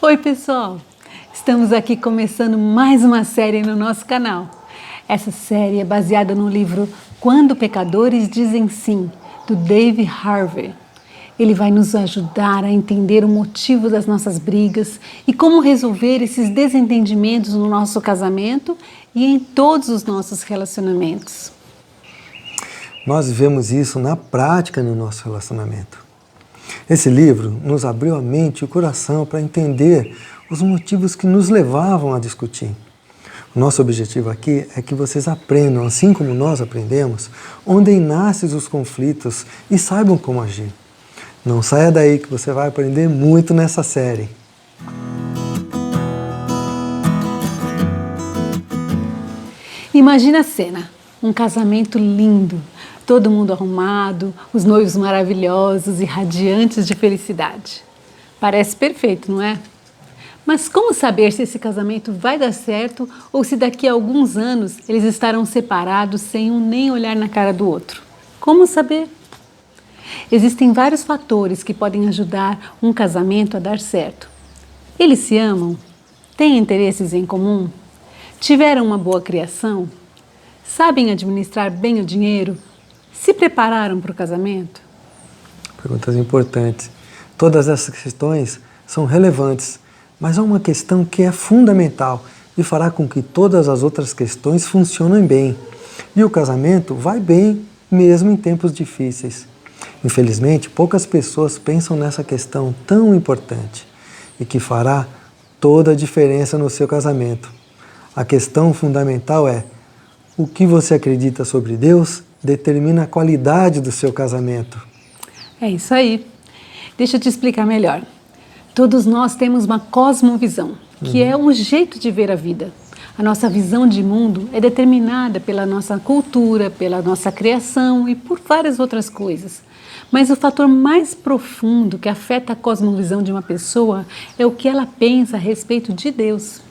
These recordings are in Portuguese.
Oi pessoal, estamos aqui começando mais uma série no nosso canal. Essa série é baseada no livro Quando Pecadores Dizem Sim, do Dave Harvey. Ele vai nos ajudar a entender o motivo das nossas brigas e como resolver esses desentendimentos no nosso casamento e em todos os nossos relacionamentos. Nós vivemos isso na prática no nosso relacionamento. Esse livro nos abriu a mente e o coração para entender os motivos que nos levavam a discutir. O nosso objetivo aqui é que vocês aprendam, assim como nós aprendemos, onde nascem os conflitos e saibam como agir. Não saia daí que você vai aprender muito nessa série. Imagina a cena, um casamento lindo, todo mundo arrumado, os noivos maravilhosos e radiantes de felicidade. Parece perfeito, não é? Mas como saber se esse casamento vai dar certo ou se daqui a alguns anos eles estarão separados sem um nem olhar na cara do outro? Como saber? Existem vários fatores que podem ajudar um casamento a dar certo. Eles se amam? Têm interesses em comum? Tiveram uma boa criação? Sabem administrar bem o dinheiro? Se prepararam para o casamento? Perguntas importantes. Todas essas questões são relevantes, mas há uma questão que é fundamental e fará com que todas as outras questões funcionem bem. E o casamento vai bem mesmo em tempos difíceis. Infelizmente, poucas pessoas pensam nessa questão tão importante e que fará toda a diferença no seu casamento. A questão fundamental é: o que você acredita sobre Deus determina a qualidade do seu casamento. É isso aí. Deixa eu te explicar melhor. Todos nós temos uma cosmovisão, que é um jeito de ver a vida. A nossa visão de mundo é determinada pela nossa cultura, pela nossa criação e por várias outras coisas. Mas o fator mais profundo que afeta a cosmovisão de uma pessoa é o que ela pensa a respeito de Deus.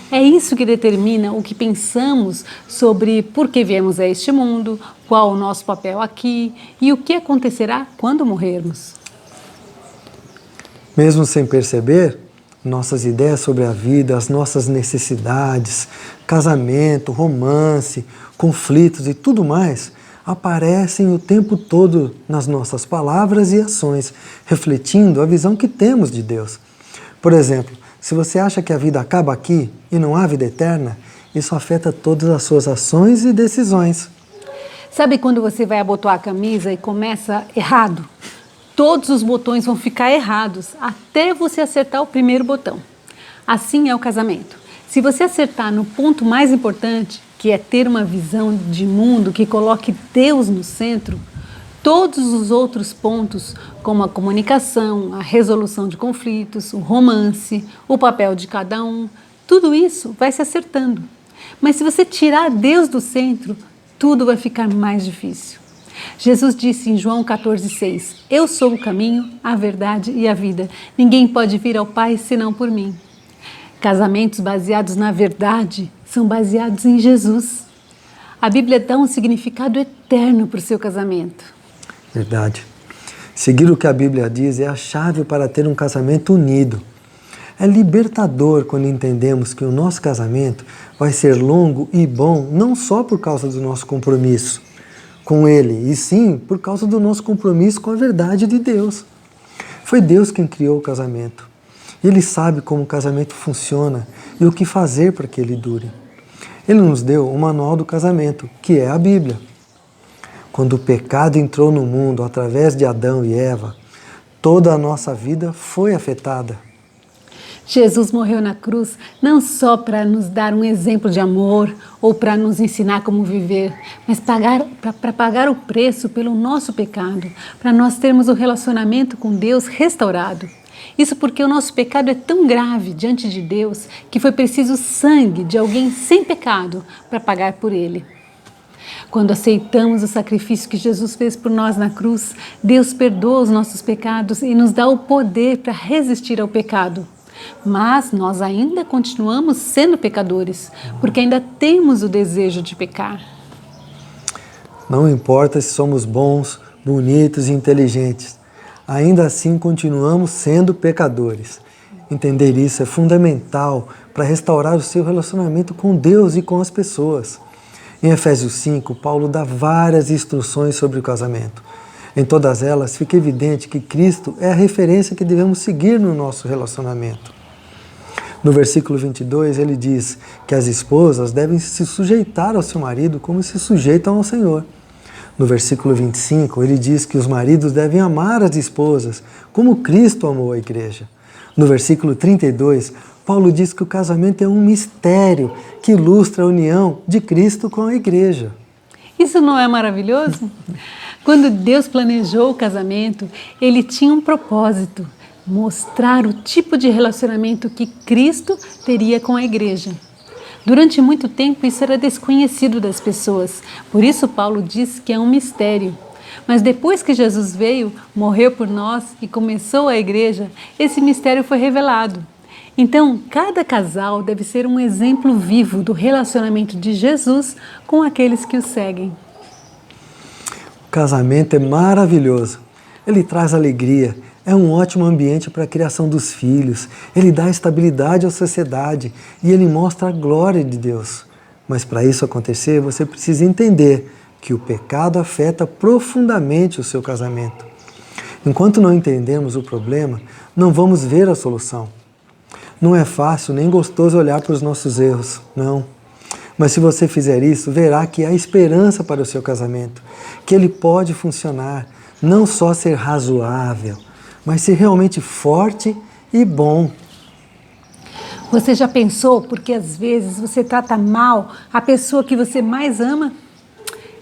É isso que determina o que pensamos sobre por que viemos a este mundo, qual o nosso papel aqui e o que acontecerá quando morrermos. Mesmo sem perceber, nossas ideias sobre a vida, as nossas necessidades, casamento, romance, conflitos e tudo mais aparecem o tempo todo nas nossas palavras e ações, refletindo a visão que temos de Deus. Por exemplo, se você acha que a vida acaba aqui e não há vida eterna, isso afeta todas as suas ações e decisões. Sabe quando você vai abotoar a camisa e começa errado? Todos os botões vão ficar errados até você acertar o primeiro botão. Assim é o casamento. Se você acertar no ponto mais importante, que é ter uma visão de mundo que coloque Deus no centro, todos os outros pontos, como a comunicação, a resolução de conflitos, o romance, o papel de cada um, tudo isso vai se acertando. Mas se você tirar Deus do centro, tudo vai ficar mais difícil. Jesus disse em João 14,6: Eu sou o caminho, a verdade e a vida. Ninguém pode vir ao Pai senão por mim. Casamentos baseados na verdade são baseados em Jesus. A Bíblia dá um significado eterno para o seu casamento. Verdade. Seguir o que a Bíblia diz é a chave para ter um casamento unido. É libertador quando entendemos que o nosso casamento vai ser longo e bom não só por causa do nosso compromisso com Ele, e sim por causa do nosso compromisso com a verdade de Deus. Foi Deus quem criou o casamento. Ele sabe como o casamento funciona e o que fazer para que ele dure. Ele nos deu o manual do casamento, que é a Bíblia. Quando o pecado entrou no mundo através de Adão e Eva, toda a nossa vida foi afetada. Jesus morreu na cruz não só para nos dar um exemplo de amor ou para nos ensinar como viver, mas para pagar o preço pelo nosso pecado, para nós termos o relacionamento com Deus restaurado. Isso porque o nosso pecado é tão grave diante de Deus que foi preciso o sangue de alguém sem pecado para pagar por ele. Quando aceitamos o sacrifício que Jesus fez por nós na cruz, Deus perdoa os nossos pecados e nos dá o poder para resistir ao pecado. Mas nós ainda continuamos sendo pecadores, porque ainda temos o desejo de pecar. Não importa se somos bons, bonitos e inteligentes, ainda assim continuamos sendo pecadores. Entender isso é fundamental para restaurar o seu relacionamento com Deus e com as pessoas. Em Efésios 5, Paulo dá várias instruções sobre o casamento. Em todas elas fica evidente que Cristo é a referência que devemos seguir no nosso relacionamento. No versículo 22, ele diz que as esposas devem se sujeitar ao seu marido como se sujeitam ao Senhor. No versículo 25, ele diz que os maridos devem amar as esposas como Cristo amou a igreja. No versículo 32, Paulo diz que o casamento é um mistério que ilustra a união de Cristo com a igreja. Isso não é maravilhoso? Quando Deus planejou o casamento, Ele tinha um propósito: mostrar o tipo de relacionamento que Cristo teria com a igreja. Durante muito tempo isso era desconhecido das pessoas, por isso Paulo diz que é um mistério. Mas depois que Jesus veio, morreu por nós e começou a igreja, esse mistério foi revelado. Então, cada casal deve ser um exemplo vivo do relacionamento de Jesus com aqueles que o seguem. O casamento é maravilhoso. Ele traz alegria, é um ótimo ambiente para a criação dos filhos, ele dá estabilidade à sociedade e ele mostra a glória de Deus. Mas para isso acontecer, você precisa entender que o pecado afeta profundamente o seu casamento. Enquanto não entendemos o problema, não vamos ver a solução. Não é fácil nem gostoso olhar para os nossos erros, não. Mas se você fizer isso, verá que há esperança para o seu casamento, que ele pode funcionar, não só ser razoável, mas ser realmente forte e bom. Você já pensou porque às vezes você trata mal a pessoa que você mais ama?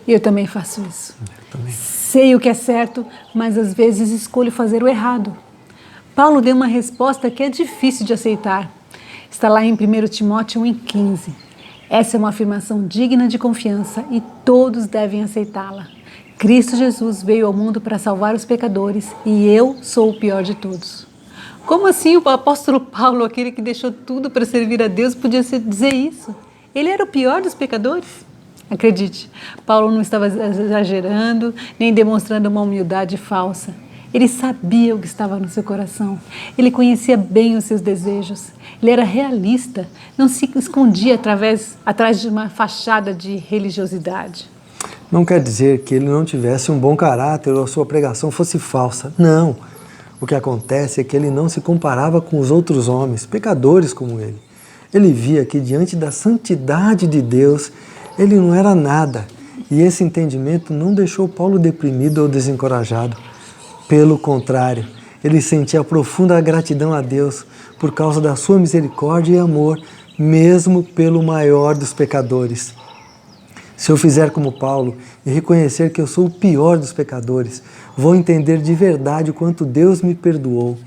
Eu também faço isso. Eu também. Sei o que é certo, mas às vezes escolho fazer o errado. Paulo deu uma resposta que é difícil de aceitar. Está lá em 1 Timóteo 1,15. Essa é uma afirmação digna de confiança e todos devem aceitá-la. Cristo Jesus veio ao mundo para salvar os pecadores e eu sou o pior de todos. Como assim o apóstolo Paulo, aquele que deixou tudo para servir a Deus, podia dizer isso? Ele era o pior dos pecadores? Acredite, Paulo não estava exagerando, nem demonstrando uma humildade falsa. Ele sabia o que estava no seu coração. Ele conhecia bem os seus desejos. Ele era realista, não se escondia atrás de uma fachada de religiosidade. Não quer dizer que ele não tivesse um bom caráter ou a sua pregação fosse falsa. Não. O que acontece é que ele não se comparava com os outros homens, pecadores como ele. Ele via que diante da santidade de Deus, ele não era nada. E esse entendimento não deixou Paulo deprimido ou desencorajado. Pelo contrário, ele sentia profunda gratidão a Deus por causa da sua misericórdia e amor, mesmo pelo maior dos pecadores. Se eu fizer como Paulo e reconhecer que eu sou o pior dos pecadores, vou entender de verdade o quanto Deus me perdoou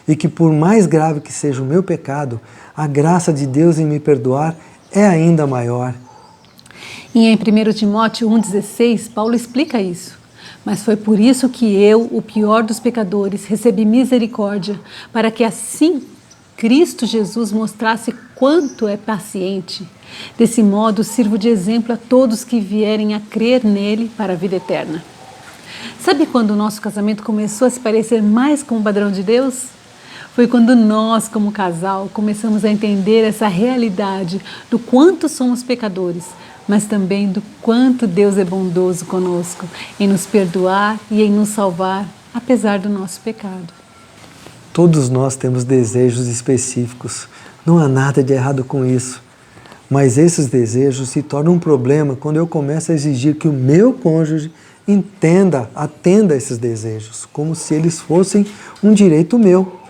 e que por mais grave que seja o meu pecado, a graça de Deus em me perdoar é ainda maior. E em 1 Timóteo 1,16, Paulo explica isso. Mas foi por isso que eu, o pior dos pecadores, recebi misericórdia, para que assim Cristo Jesus mostrasse quanto é paciente. Desse modo, sirvo de exemplo a todos que vierem a crer nele para a vida eterna. Sabe quando o nosso casamento começou a se parecer mais com o padrão de Deus? Foi quando nós, como casal, começamos a entender essa realidade do quanto somos pecadores, mas também do quanto Deus é bondoso conosco, em nos perdoar e em nos salvar, apesar do nosso pecado. Todos nós temos desejos específicos, não há nada de errado com isso. Mas esses desejos se tornam um problema quando eu começo a exigir que o meu cônjuge atenda a esses desejos, como se eles fossem um direito meu.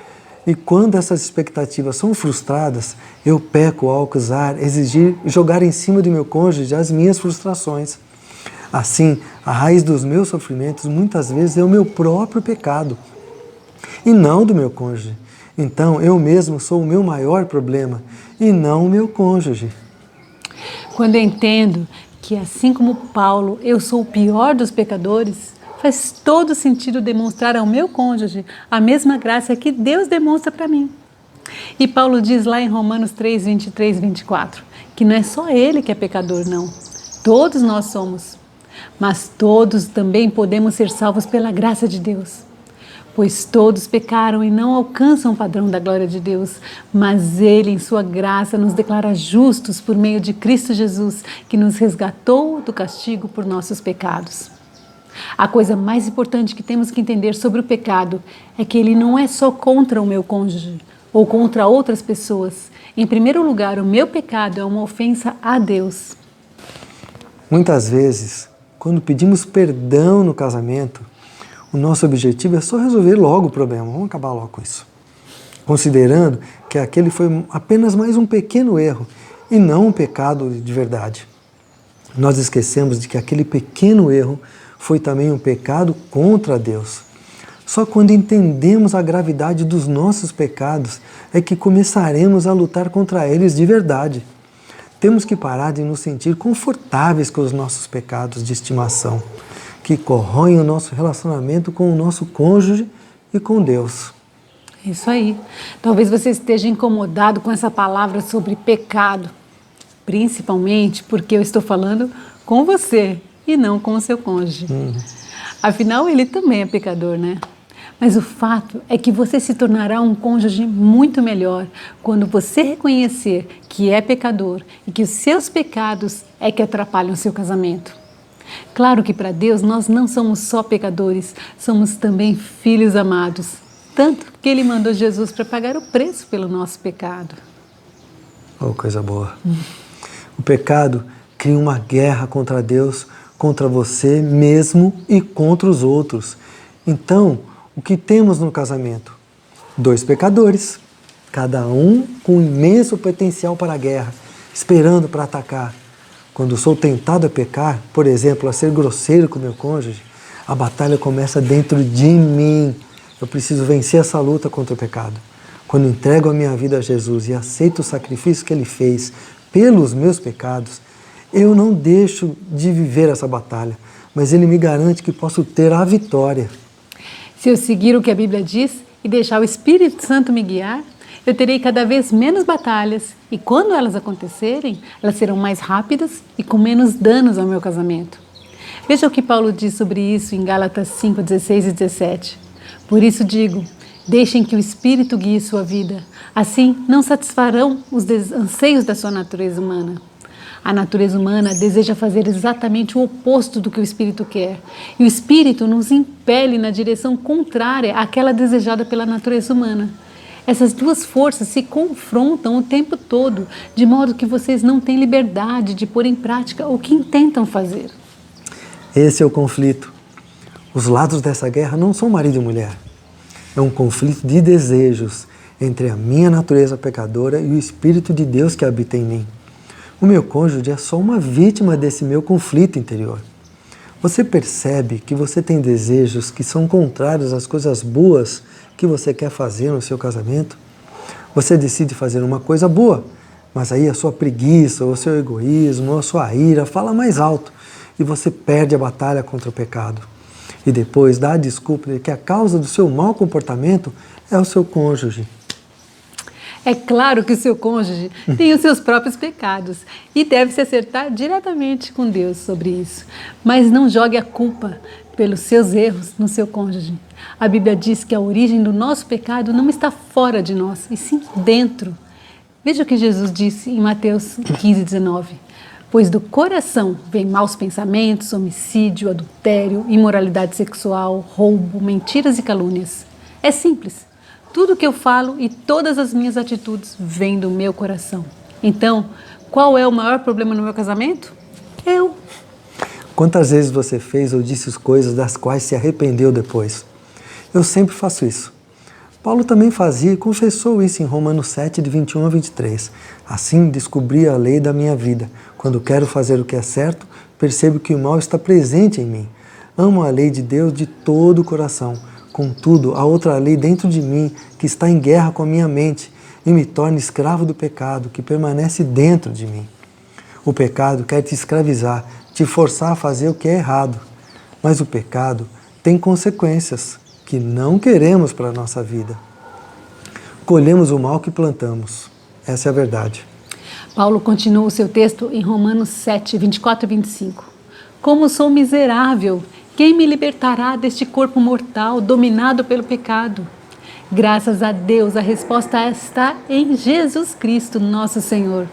E quando essas expectativas são frustradas, eu peco ao acusar, exigir e jogar em cima do meu cônjuge as minhas frustrações. Assim, a raiz dos meus sofrimentos muitas vezes é o meu próprio pecado, e não do meu cônjuge. Então, eu mesmo sou o meu maior problema, e não o meu cônjuge. Quando eu entendo que, assim como Paulo, eu sou o pior dos pecadores, faz todo sentido demonstrar ao meu cônjuge a mesma graça que Deus demonstra para mim. E Paulo diz lá em Romanos 3, 23, 24, que não é só ele que é pecador, não. Todos nós somos, mas todos também podemos ser salvos pela graça de Deus. Pois todos pecaram e não alcançam o padrão da glória de Deus, mas Ele, em sua graça, nos declara justos por meio de Cristo Jesus, que nos resgatou do castigo por nossos pecados. A coisa mais importante que temos que entender sobre o pecado é que ele não é só contra o meu cônjuge ou contra outras pessoas. Em primeiro lugar, o meu pecado é uma ofensa a Deus. Muitas vezes, quando pedimos perdão no casamento, o nosso objetivo é só resolver logo o problema, vamos acabar logo com isso. Considerando que aquele foi apenas mais um pequeno erro e não um pecado de verdade. Nós esquecemos de que aquele pequeno erro foi também um pecado contra Deus. Só quando entendemos a gravidade dos nossos pecados é que começaremos a lutar contra eles de verdade. Temos que parar de nos sentir confortáveis com os nossos pecados de estimação, que corroem o nosso relacionamento com o nosso cônjuge e com Deus. Isso aí. Talvez você esteja incomodado com essa palavra sobre pecado, principalmente porque eu estou falando com você e não com o seu cônjuge. Afinal, ele também é pecador, né? Mas o fato é que você se tornará um cônjuge muito melhor quando você reconhecer que é pecador e que os seus pecados é que atrapalham o seu casamento. Claro que para Deus nós não somos só pecadores, somos também filhos amados. Tanto que Ele mandou Jesus para pagar o preço pelo nosso pecado. Oh, coisa boa. O pecado cria uma guerra contra Deus, contra você mesmo e contra os outros. Então, o que temos no casamento? 2 pecadores, cada um com imenso potencial para a guerra, esperando para atacar. Quando sou tentado a pecar, por exemplo, a ser grosseiro com meu cônjuge, a batalha começa dentro de mim. Eu preciso vencer essa luta contra o pecado. Quando entrego a minha vida a Jesus e aceito o sacrifício que Ele fez pelos meus pecados, eu não deixo de viver essa batalha, mas Ele me garante que posso ter a vitória. Se eu seguir o que a Bíblia diz e deixar o Espírito Santo me guiar, eu terei cada vez menos batalhas e quando elas acontecerem, elas serão mais rápidas e com menos danos ao meu casamento. Veja o que Paulo diz sobre isso em Gálatas 5, 16 e 17. Por isso digo, deixem que o Espírito guie sua vida, assim não satisfarão os anseios da sua natureza humana. A natureza humana deseja fazer exatamente o oposto do que o Espírito quer. E o Espírito nos impele na direção contrária àquela desejada pela natureza humana. Essas duas forças se confrontam o tempo todo, de modo que vocês não têm liberdade de pôr em prática o que intentam fazer. Esse é o conflito. Os lados dessa guerra não são marido e mulher. É um conflito de desejos entre a minha natureza pecadora e o Espírito de Deus que habita em mim. O meu cônjuge é só uma vítima desse meu conflito interior. Você percebe que você tem desejos que são contrários às coisas boas que você quer fazer no seu casamento? Você decide fazer uma coisa boa, mas aí a sua preguiça, ou o seu egoísmo, ou a sua ira fala mais alto e você perde a batalha contra o pecado. E depois dá a desculpa de que a causa do seu mau comportamento é o seu cônjuge. É claro que o seu cônjuge tem os seus próprios pecados e deve se acertar diretamente com Deus sobre isso. Mas não jogue a culpa pelos seus erros no seu cônjuge. A Bíblia diz que a origem do nosso pecado não está fora de nós, e sim dentro. Veja o que Jesus disse em Mateus 15, 19. Pois do coração vêm maus pensamentos, homicídio, adultério, imoralidade sexual, roubo, mentiras e calúnias. É simples. Tudo que eu falo e todas as minhas atitudes vêm do meu coração. Então, qual é o maior problema no meu casamento? Eu. Quantas vezes você fez ou disse coisas das quais se arrependeu depois? Eu sempre faço isso. Paulo também fazia e confessou isso em Romanos 7, de 21 a 23. Assim descobri a lei da minha vida. Quando quero fazer o que é certo, percebo que o mal está presente em mim. Amo a lei de Deus de todo o coração. Contudo, há outra lei dentro de mim que está em guerra com a minha mente e me torna escravo do pecado que permanece dentro de mim. O pecado quer te escravizar, te forçar a fazer o que é errado. Mas o pecado tem consequências que não queremos para a nossa vida. Colhemos o mal que plantamos. Essa é a verdade. Paulo continua o seu texto em Romanos 7, 24 e 25. Como sou miserável Quem me libertará deste corpo mortal dominado pelo pecado? Graças a Deus, a resposta está em Jesus Cristo, nosso Senhor.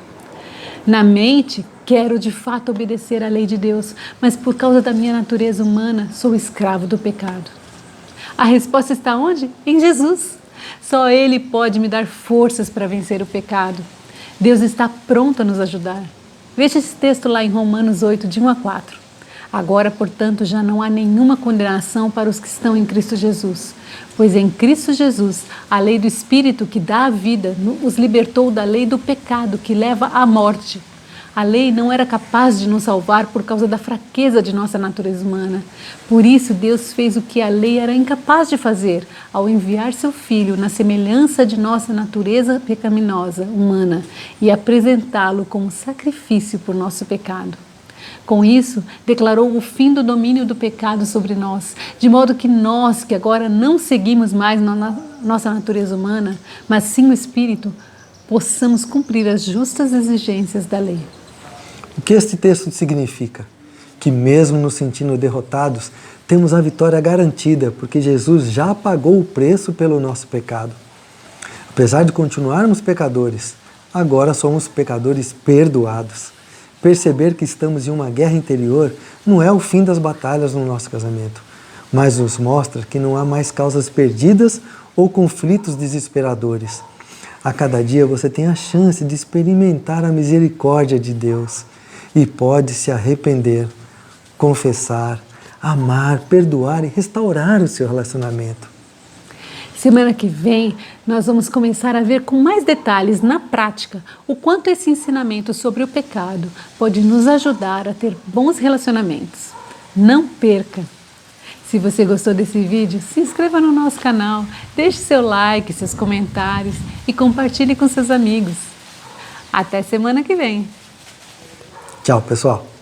Na mente, quero de fato obedecer à lei de Deus, mas por causa da minha natureza humana, sou escravo do pecado. A resposta está onde? Em Jesus. Só Ele pode me dar forças para vencer o pecado. Deus está pronto a nos ajudar. Veja esse texto lá em Romanos 8, de 1 a 4. Agora, portanto, já não há nenhuma condenação para os que estão em Cristo Jesus, pois em Cristo Jesus, a lei do Espírito que dá a vida os libertou da lei do pecado que leva à morte. A lei não era capaz de nos salvar por causa da fraqueza de nossa natureza humana. Por isso, Deus fez o que a lei era incapaz de fazer, ao enviar seu Filho na semelhança de nossa natureza pecaminosa humana e apresentá-lo como sacrifício por nosso pecado. Com isso, declarou o fim do domínio do pecado sobre nós, de modo que nós, que agora não seguimos mais nossa natureza humana, mas sim o Espírito, possamos cumprir as justas exigências da lei. O que este texto significa? Que mesmo nos sentindo derrotados, temos a vitória garantida, porque Jesus já pagou o preço pelo nosso pecado. Apesar de continuarmos pecadores, agora somos pecadores perdoados. Perceber que estamos em uma guerra interior não é o fim das batalhas no nosso casamento, mas nos mostra que não há mais causas perdidas ou conflitos desesperadores. A cada dia você tem a chance de experimentar a misericórdia de Deus e pode se arrepender, confessar, amar, perdoar e restaurar o seu relacionamento. Semana que vem, nós vamos começar a ver com mais detalhes, na prática, o quanto esse ensinamento sobre o pecado pode nos ajudar a ter bons relacionamentos. Não perca! Se você gostou desse vídeo, se inscreva no nosso canal, deixe seu like, seus comentários e compartilhe com seus amigos. Até semana que vem! Tchau, pessoal!